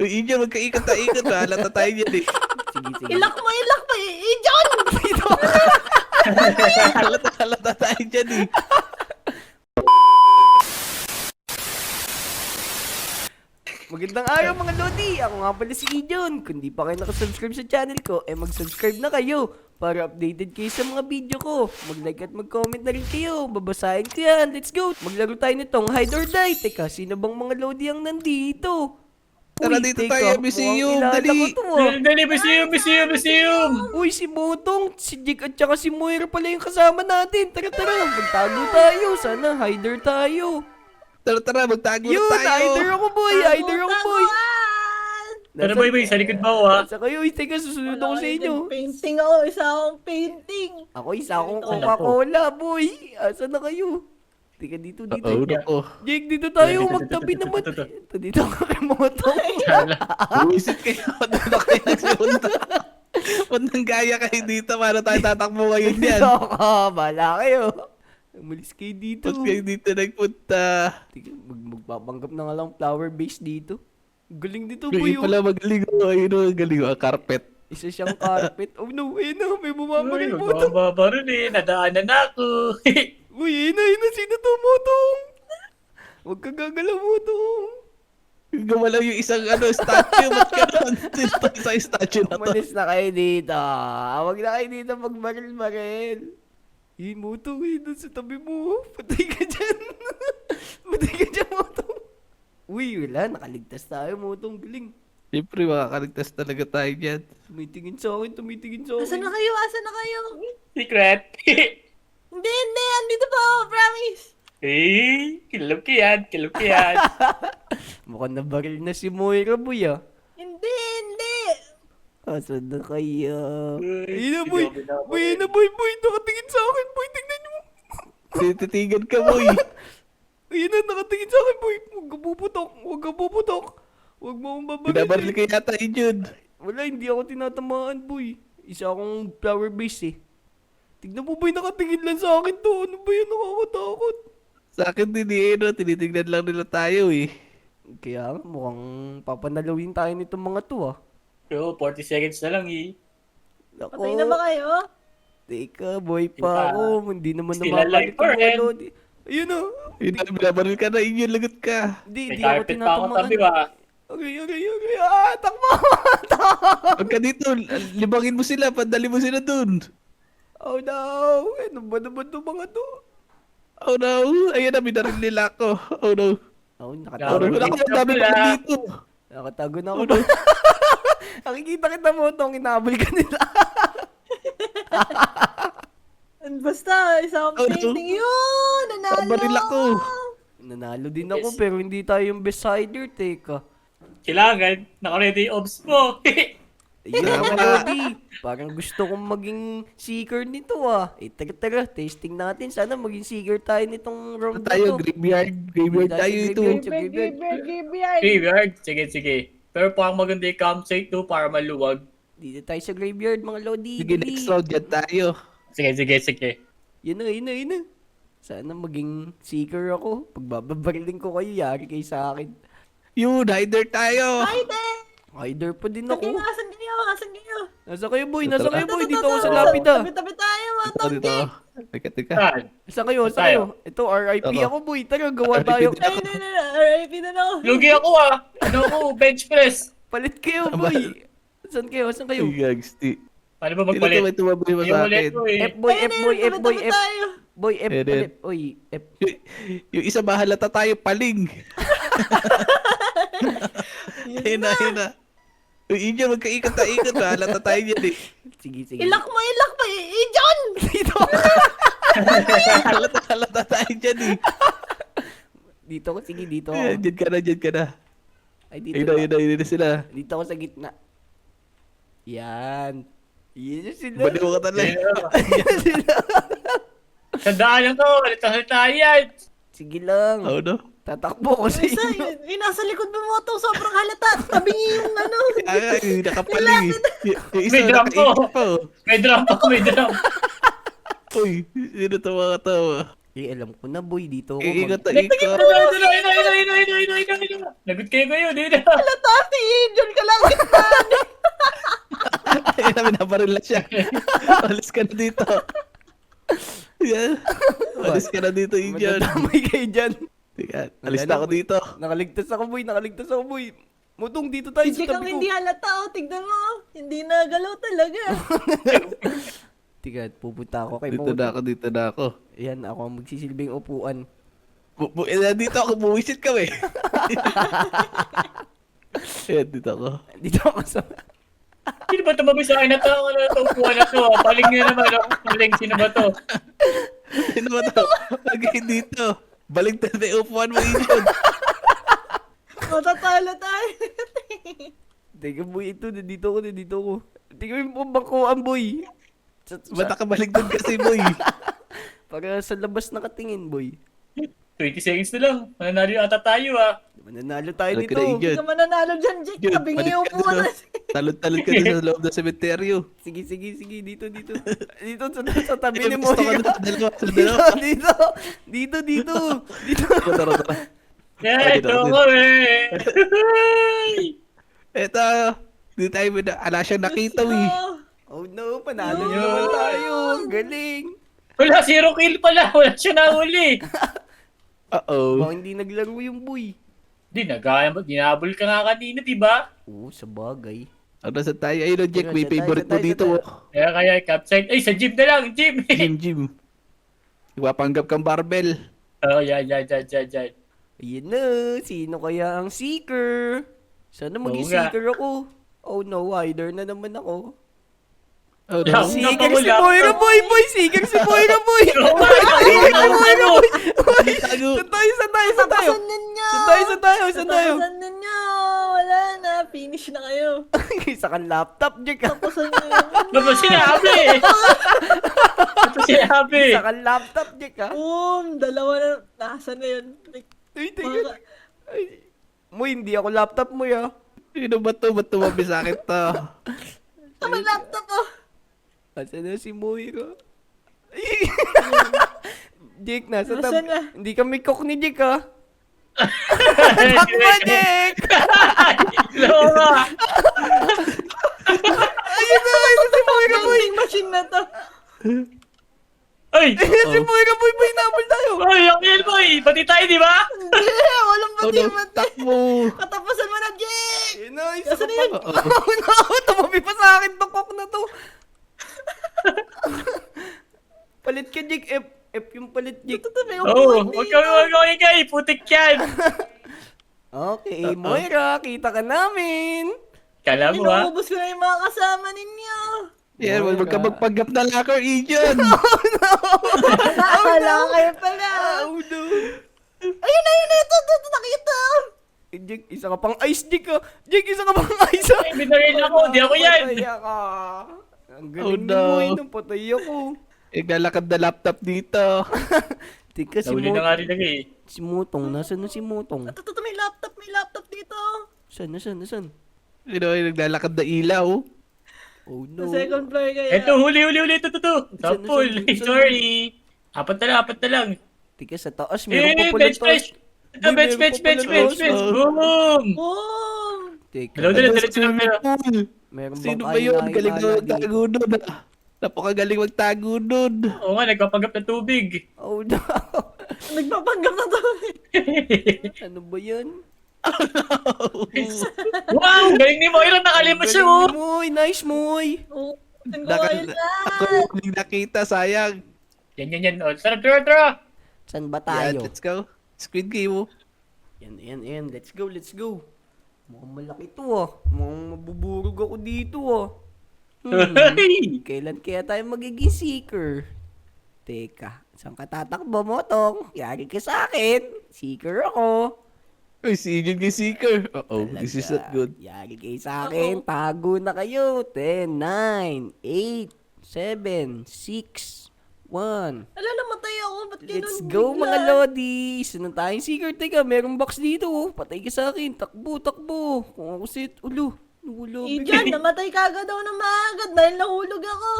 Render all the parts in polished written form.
Inyo, magkaikot-ikot. Halata tayo dyan eh. Sige, sige. Ilak mo, John! Dito. Halata tayo dyan eh. Magandang araw mga Lodi! Ako nga pala si Ijon. Kung di pa kayo nakasubscribe sa channel ko, mag-subscribe na kayo para updated kayo sa mga video ko. Mag-like at mag-comment na rin kayo. Babasahin ko yan. Let's go! Maglaro tayo nitong hide or die. Teka, sino bang mga Lodi ang nandito? Tara, dito tayo, museum. Dali. Dali, museum! Uy, si Botong, si Jig at saka si Moira pala yung kasama natin. Tara, magtago tayo. Sana hider tayo. Tara, magtago na Yun, tayo. hider ako boy. Ano boy, sa likod ba ako ha? Sa kayo, teka, susunod ako sa inyo. Painting ako, isa akong painting. Ako isa akong Coca-Cola, boy. Asan na kayo? Teka, dito. Oo, nako. Jake, dito tayo. Magtabi naman. Dito ako kay Motong. Visit kayo. Doon na kayo nagsipunta. Punang gaya kayo dito para tayo tatakbo ngayon yan. Dito ako. Bahala kayo. Umalis kayo dito. Ba't kayo dito nagpunta? Teka, magpapanggap na nga lang flower base dito. Galing dito, boy. Ngayon pala magaling ako. Ayun o, galing ako. Carpet. Isa siyang carpet. Oh no, ayun na. May Uy, bumabaril Motong. magbababa rin eh. Nadaanan na ako. Uy, ayun na. Sino to, Motong? Huwag ka gagalaw, Motong. Gumalaw yung isang statue. Ba't ka naman dito sa statue na to? Umalis na kayo dito. Huwag na kayo dito magbaril-baril. Motong, doon sa tabi mo. Patay ka dyan. Patay ka dyan, Motong. Uy, wala. Nakaligtas tayo, Motong. Galing. Siyempre, makakaligtas talaga tayo dyan. Tumitingin sa akin. Asan na kayo? Secret. Hindi, andito pa ako, promise. Kilap ka yan. Mukhang nabaril na si Moira, boy, ah. Hindi. Asan na kaya? Uy, Ayun na, boy. Boy, nakatingin sa akin, boy. Tingnan nyo. Titigan ka, boy. Ayun na, nakatingin sa akin, boy. Huwag ka puputok. Huwag mo akong babaril. Binabaril ka yata, Injun. Wala, hindi ako tinatamaan, boy. Isa akong flower base, eh. Tignan mo, boy, nakatingin lang sa akin to. Ano ba yun? Nakakatakot. Sa akin din tinitignan lang nila tayo eh. Kaya mukhang papanalawin tayo nitong mga to, ah. Bro, 40 seconds na lang eh. Ako, Patay na ba kayo? teka, boy pa ako. Hindi naman Still namamalit alive, ang mga friend. lodi. Ayun, ah. Yun na, binabaril ka na, Injun, lagot ka. Hindi May ako carpet pa ako tinatamaan. tabi ba? Okay. Takbo! Pag ka dito, libangin mo sila, pandali mo sila dun. Oh no! Ano ba naman itong mga to? Oh no, ayun na, binaril nila ako. Oh no. Oh, Oh no, Grabe. wala ka dami pa dito. nakatago na ako. Nakikita kita mo itong inabol ka nila. Basta, isa akong Oh, no. painting yun. Nanalo. Nabaril ako. Nanalo din ako pero hindi tayo yung best hider. Teka. Kailangan, naka-ready yung obs mo. Ayun Tama. mga lodi. Parang gusto kong maging seeker nito ah. Tara, tasting natin. Sana maging seeker tayo nitong round na Tayo, to. graveyard tayo ito. Graveyard. Sige. Pero parang maganda yung campsite to para maluwag. Dito tayo sa graveyard mga lodi. Sige, Dali. next round dyan tayo. Sige. Yun na. Sana maging seeker ako. Pagbababarilin ko kayo, yari kayo sa akin. Yun, hider tayo. Hider pa din ako. Asan kayo? Nasa kayo boy, Ito, dito ako sa lapida. Tabi-tabi tayo, mga Dito, tongki. dito. Teka. Saan? Saan kayo? Ito, RIP Ako. ako boy. Tara, gawa tayo. RIP din ako. RIP na ako. Lugi ako ah. Ano ako, bench press. Palit kayo boy. Saan kayo? Gagsti. Paano ba Sino to magpalit? may tumaboy mo Yung sa ulit akin? ko eh. F-boy, Tabi-tabi tayo. Boy, F, Edit. ulit. Oy, F. Yung isa mahalata tayo, paling. Ayun na. Uy, Injun, magkaikot-ikot. Mahalata tayo dyan eh. Sige. Ilak mo, John! Dito. Halata tayo dyan eh. Dito ako, sige, dito Ayan, ako. dyan ka na. Ay, dito Ayun na sila. Dito ako sa gitna. Yan. Yan yung sila. Baliw ka talaga. Yan sila. Tandaan lang to. Halita yan. Sige lang. Oh no? Tatakbo ko sa Isa, inyo. yung nasa likod mo mo to, sobrang halata. Tabi niyo yung ano. Ay, nakapaling. Yung isa May drum po. nakaikot pa oh. May drum. Uy, sino to mga tao? Alam ko na boy, dito ako. Ikot na Ito, ikot. Lagot kayo ngayon. Halata si binabaril na siya. Alis ka na dito. Yan. Alis ka na dito, Ijon. Matatamay kayo dyan. Teka, alis na ako dito. Nakaligtas ako, boy. Mutong, dito tayo Si sa Jack ang tabi ko. hindi halata, oh. Tignan mo. Hindi nagalaw talaga. Tiga, pupunta ako kay Dito Mutong. na ako, dito na ako. Ayan, ako ang magsisilbing upuan. Dito ako, buwisit ka eh. Ayan, dito ako. Dito ako sa... Sino ba tumabi sa akin na to? Ano to? Upuan na to. Paling nyo naman. Paling, sino ba to? Sino ba ito? Lagay dito. Baligtad na yung upuan mo, Ijon. Matatalo tayo. Teka, boy, ito. Nandito ako. Tingnan mo yung bangkuan, boy. Ba't nakabaligtad kasi, boy? Para sa labas nakatingin, boy. 20 seconds na lang. Mananalo ata tayo ah. Mananalo tayo Halika dito. na, Hindi Ijon. ka mananalo dyan, Jack. Yun, Tabingi balik yung ka upuan. doon. Talon-talon ka doon sa loob ng sementeryo. Sige. Dito. Dito sa tabi ni Gusto ka Moira. doon, dalawa. Dito. Tara. Yeah, ito ko eh. Eto, di tayo ala siyang nakita, eh. Oh no, panalo na naman tayo. Galing. Wala, 0 kill pala. Wala siya nahuli. Uh-oh. Baka hindi naglaro yung boy. Di, dinabol ka nga kanina, di ba? Oo, sa bagay. Ano sa tayo? Ayun, Jack, may Sa tayo, favorite sa mo tayo, dito. sa Oh. Kaya capsite. Ay, sa gym na lang, gym. Jim. Iwapanggap kang barbell. Oh, yan. Ayun na, sino kaya ang seeker? Sana maging Oo nga. seeker ako. Oh no, hider na naman ako. Oh, no. Yeah. Seeker si Napakula. Moira boy! Seeker si Moira boy! Oo nga, Seeker si Moira boy! Tago. Saan tayo? Tapasan ninyo. Saan tayo? Tapasan ninyo. Wala na. Finish na kayo. Isa kang laptop, Jack. Tapasan nyo. Ano ba sinabi? Ano sinabi? Isa kang laptop, Jack, ha? Boom. Dalawa na. Nasaan na yun? Ay, teka. Mo, hindi ako laptop mo, ya. Sino ba to? Ba't tumabi sa akin to? Ito may laptop oh. Asan na si Moira? Jake, nasa Nasaan na? Hindi kami cook ni Jake, ha? Takbo, Takbo, Jake! Oo nga. Ayun na si Moira, boy! Vending machine na to. Ay! Si Moira, boy! Hinabol tayo! Ay, ang yan boy! Pati tayo, di ba? Hindi. Walang Oh, pati no. mati. Takbo. Katapasan mo na, Jake. Ayun na, isa ka Nasaan na pa. yun? Oh no! Tumabi pa sa akin tong cook na to! Palit ka, Jake. F yung palit, Jake. Ito may Oo, upuan wag dito. ka ingay, putik yan! Okay, Moira, kita ka namin! Kala mo ha? Inuubos ko na yung mga kasama ninyo. Yan, wag ka magpanggap na locker, Ijon. Wala kayo pala. Oh no! Ayun na, ito, nakita. Eh, Jake, isa ka pang ice, Jake, ha? Jake, isa ka pang ice, ha? Ay, binaril ako, di ako yan! Patay ka. Ang galing Oh, ni no. Moy, nung patay ako. Naglalakad na laptop dito. Tika, Nahuli na nga rin lagi eh. Si Mutong, nasaan na si Mutong? Ito, may laptop dito. Saan? Sino ay naglalakad na ilaw? Oh Sa no. second floor kaya. Eto, huli, ito. Sample, Saan? sorry. Apat na lang. Tika, sa taas, meron pa pala Bench. taas. Ito, bench. Boom! Boom! Teka, Hello, diretso lang pero. meron bang Sino ba yun? kain-kain Galing na ala magtago nun. Napakagaling magtago nun. Oo nga, nagpapanggap ng tubig. Oh no. Nagpapanggap na to. Ano ba yan? Wow, galing ni Moira, nakalimot siya oh. Galing ni Moy, nice Moy. Oo. Ang gawain na. Ako yung nakita, sayang. Yan. Oh, tara. Saan ba Yan, tayo? let's go. Squid Game. Yan. Let's go. Mukhang malaki to ah. Mukhang mabuburog ako dito ah. Kailan kaya tayo magiging seeker? Teka, saan ka tatakbo mo, Tong? Yari ka sa akin. Seeker ako. Uy, si Ijon kay Seeker. Uh-oh, this is not good. Yari kayo sa akin. Tago na kayo. 10, 9, 8, 7, 6, 1. Ala, namatay ako. Ba't Let's ganun go bigla? mga lodi. Isa na tayong seeker. Teka, merong box dito. Oh. Patay ka sa akin. Takbo. Kung ako sit, ulo. Wala, Ijan, namatay ka agad daw na maagad dahil nahulog ako.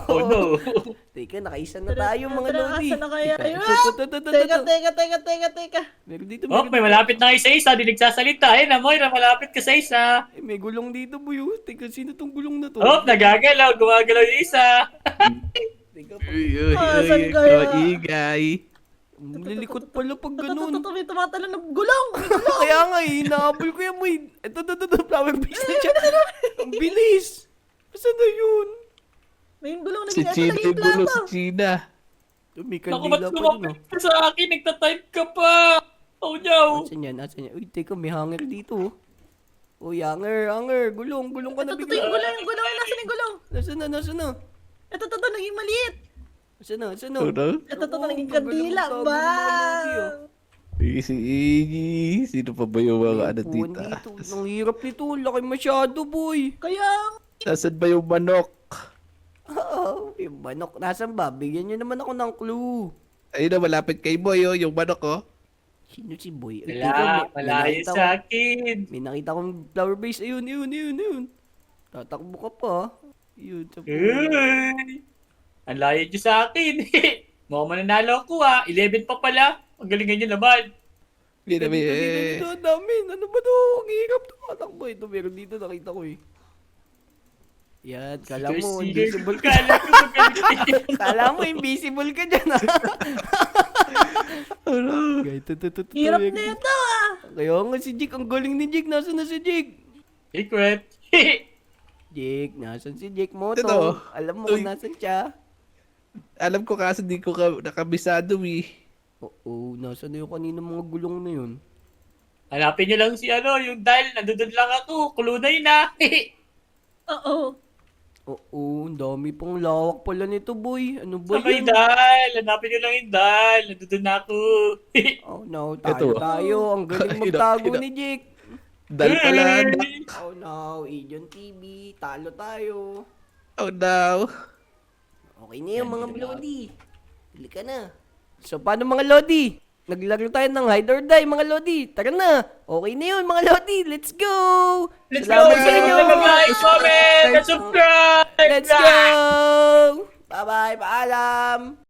Oh no. Teka, nakaisa na tayo mga Tara, lodi. asan na kaya Teka, yun? Teka. Meron dito, Oh, may malapit na isa-isa. Di nagsasalita. Ayun na, Moira, malapit ka sa isa. Eh, may gulong dito, boy. Oh. Teka, sino tong gulong na to? Oh, nagagalaw. Gumagalaw yung isa. Teka, Asan kaya? Igay. lilikot pala pag ganun. May tumatalo ng gulong. Kaya nga eh, inaabol ko yan, boy. Ito, flower base na siya. Ang bilis. Saan na yun? May gulong na Si ginagawa China ng yung gulo plato. si China. May Naku, ba't kandila pa dun, oh. lumapit ka sa akin? Nagtatype ka pa. Oh, no. Asan yan? Uy, teka, may hanger dito, oh. Uy, hanger. Gulong ka na Ito, bigla. yung gulong. Nasaan yung gulong? Nasaan na? Ito, naging maliit. Nasaan na? Ano? Ito, naging kandila. Ba? Si Iggy. Sino pa ba yung mga ano Puwan dito? dito. Ang hirap nito. Laki masyado, boy. Kaya, Nasaan ba yung manok? Oo, yung manok. Nasaan ba? Bigyan nyo naman ako ng clue. Ayun na, malapit kay Boy, oh, yung manok, oh. Sino si boy? Uy, Wala, teka, malayo nakita sa ko- akin. May nakita kong flower base. Ayun. Tatakbo ka pa. Yun, sa Uy! Ang layo nyo sa akin. Mukhang mananalo ko 11 pa pala. Ang galingan nyo naman. Hindi na, Dito, ang dami. Ano ba to? Ang hirap tumatakbo. Ito, meron dito. Nakita ko eh. Yan, kala mo, invisible ka. Kala ko magaling. Kala mo, invisible ka dyan, ha? Guys, ito. hirap na ito Kaya nga si Jake, ang galing ni Jake. Nasaan na si Jake? Secret. Jake, nasan si Jake Moto? Ito. Alam mo Uy. kung nasan siya? Alam ko kasi di ko nakabisado, eh. Oo, nasan na yung kanina mga gulong na yun? Hanapin nyo lang si yung dial. Nandun lang ako. Kulunay na. Oo. Oo, ang dami pang lawak pala nito, boy. Ano ba Sa may yan? dial. Hanapin nyo lang yung dial. Nandun na ako. Oh no, Ito. tayo. Ang galing Ina- magtago ina- ni Jake. Dahil pala, Oh no, Ijon TV. Talo tayo. oh no. Okay na yun, mga Lodi. Pili ka na. So, paano mga Lodi? Naglaro tayo ng hide or die, mga Lodi. Tara na. Okay na yun, mga Lodi. Let's go! Let's go. Salamat sa inyo. Like, comment, and subscribe. Let's go! Bye-bye. Paalam.